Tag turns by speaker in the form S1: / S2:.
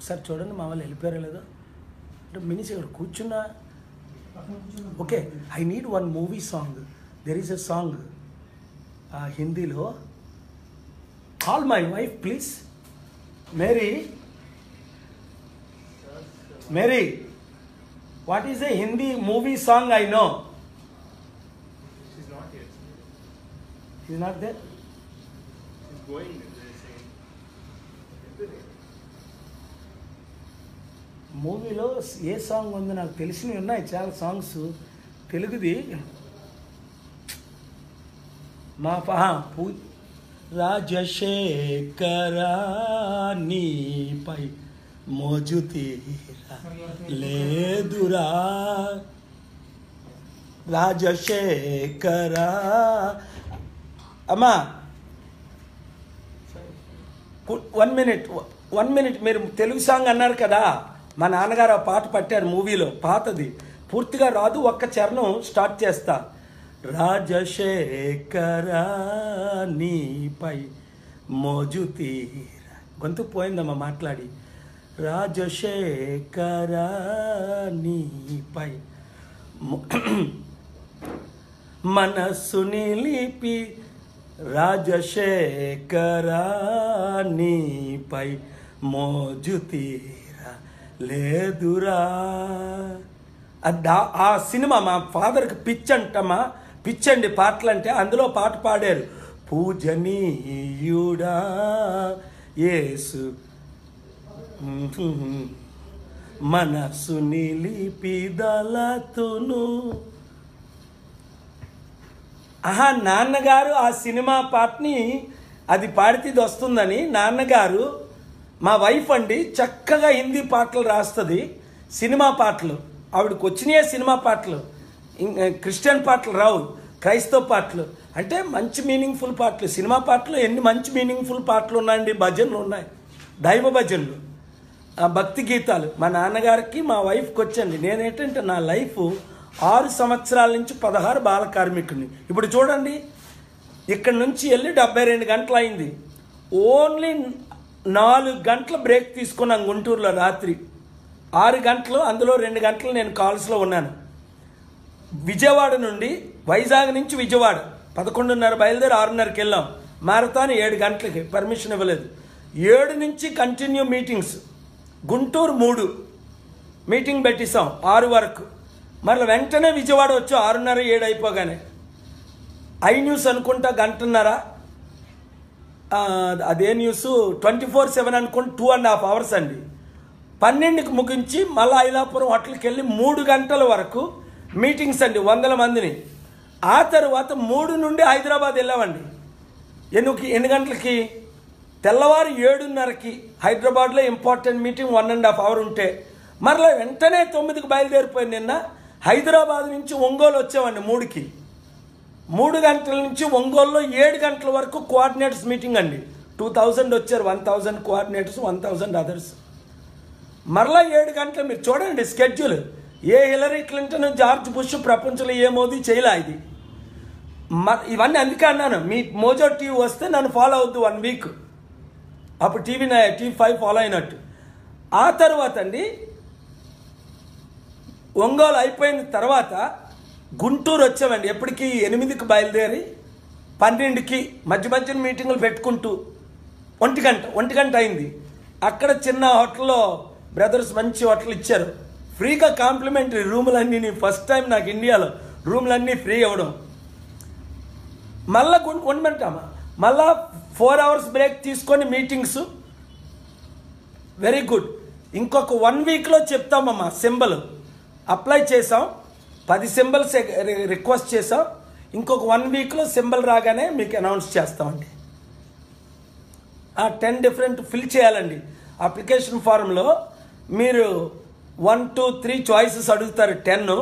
S1: ఒకసారి చూడండి మా వాళ్ళు వెళ్ళిపోయారో లేదో. అంటే మినిస్ ఇక్కడ కూర్చున్నా. Okay, I need one movie song. There is a song హిందీలో, call my wife please. Mary, what is a Hindi movie song I know?
S2: She's not here.
S1: She's not there?
S2: She's going. They're saying.
S1: మూవీలో ఏ song ఉందో నాకు తెలిసినవి ఉన్నాయి చాలా songs. తెలుగుది మా రాజశేఖరా నీపై మోజు తీరా లేదురా రాజశేఖరా. అమ్మా 1 minute మీరు తెలుగు సాంగ్ అన్నారు కదా, మా నాన్నగారు ఆ పాట పట్టారు మూవీలో, పాతది పూర్తిగా రాదు, ఒక్క చరణం స్టార్ట్ చేస్తా. రాజశేఖరా నీపై మోజు తీరా. గొంతు పోయిందమ్మా మాట్లాడి. రాజశేఖరా నీపై మనస్సు నిలిపి రాజశేఖరా నీపై మోజు తీరా లేదురా. ఆ సినిమా మా ఫాదర్కి పిచ్చంటమ్మా, పిచ్చండి పాటలు అంటే. అందులో పాట పాడారు, పూజనీయుడా యేసు మనసు నిలిపిదలతును. నాన్నగారు ఆ సినిమా పాటని అది పాడితే ఇది వస్తుందని నాన్నగారు, మా వైఫ్ అండి చక్కగా హిందీ పాటలు రాస్తుంది, సినిమా పాటలు ఆవిడకి వచ్చినాయే. సినిమా పాటలు, క్రిస్టియన్ పాటలు రావు, క్రైస్తవ పాటలు అంటే మంచి మీనింగ్ఫుల్ పాటలు. సినిమా పాటలు ఎన్ని మంచి మీనింగ్ఫుల్ పాటలు ఉన్నాయండి, భజనలు ఉన్నాయి, దైవ భజనలు, భక్తి గీతాలు. మా నాన్నగారికి మా వైఫ్కి వచ్చండి. నేనేంటంటే నా లైఫ్ 6 సంవత్సరాల నుంచి 16 బాల కార్మికుడిని. ఇప్పుడు చూడండి, ఇక్కడ నుంచి వెళ్ళి 72 గంటలు అయింది. ఓన్లీ 4 గంటల బ్రేక్ తీసుకున్నాను గుంటూరులో రాత్రి. 6 గంటలు, అందులో 2 గంటలు నేను కాల్స్లో ఉన్నాను. విజయవాడ నుండి, వైజాగ్ నుంచి విజయవాడ 11:30 బయలుదేరి 6:30కి వెళ్ళాం. మారథాన్ 7 గంటలకి, పర్మిషన్ ఇవ్వలేదు. 7 నుంచి కంటిన్యూ మీటింగ్స్. గుంటూరు 3 మీటింగ్ పెట్టిస్తాం 6 వరకు. మరలా వెంటనే విజయవాడ వచ్చి 6:30 7 అయిపోగానే ఐ న్యూస్ అనుకుంటా గంటన్నర, అదే న్యూస్ 24/7 అనుకుంటా 2.5 hours అండి. 12కి ముగించి మళ్ళీ ఐలాపురం హోటల్కి వెళ్ళి 3 గంటల వరకు మీటింగ్స్ అండి, 100 మందిని. ఆ తర్వాత 3 నుండి హైదరాబాద్ వెళ్ళామండి. ఎన్ని గంటలకి? తెల్లవారు 7:30కి హైదరాబాద్లో ఇంపార్టెంట్ మీటింగ్ 1.5 hour ఉంటే మరలా వెంటనే 9కి బయలుదేరిపోయింది. నిన్న హైదరాబాద్ నుంచి ఒంగోలు వచ్చామండి 3కి. 3 గంటల నుంచి ఒంగోలులో 7 గంటల వరకు కోఆర్డినేటర్స్ మీటింగ్ అండి. 2000 వచ్చారు, 1000 కోఆర్డినేటర్స్, 1000 అదర్స్. మరలా 7 గంటలు. మీరు చూడండి స్కెడ్యూల్. ఏ హిలరీ క్లింటన్, జార్జ్ బుష్ ప్రపంచంలో ఏ మోదీ చేయలే ఇది. ఇవన్నీ అందుకే అన్నాను, మీ మోజో టీవీ వస్తే నన్ను ఫాలో అవుద్దు 1 week. అప్పుడు టీవీ5 ఫాలో అయినట్టు. ఆ తర్వాత అండి ఒంగోలు అయిపోయిన తర్వాత గుంటూరు వచ్చామండి. ఎప్పటికీ 8కి బయలుదేరి 12కి మధ్య మీటింగులు పెట్టుకుంటూ 1 గంట అయింది. అక్కడ చిన్న హోటల్లో బ్రదర్స్ మంచి హోటల్ ఇచ్చారు, ఫ్రీగా కాంప్లిమెంటరీ రూములన్నీ. ఫస్ట్ టైం నాకు ఇండియాలో రూములన్నీ ఫ్రీ ఇవ్వడం. మళ్ళా ఉండమంటామా, మళ్ళా 4 hours బ్రేక్ తీసుకొని మీటింగ్స్. Very good. ఇంకొక 1 weekలో చెప్తామమ్మా. సింబల్ అప్లై చేసాం, 10 సింబల్స్ రిక్వెస్ట్ చేసాం. ఇంకొక 1 weekలో సింబల్ రాగానే మీకు అనౌన్స్ చేస్తామండి. 10 డిఫరెంట్ ఫిల్ చేయాలండి అప్లికేషన్ ఫారంలో. మీరు 1 2 3 చాయిసెస్ అడుగుతారు, 10.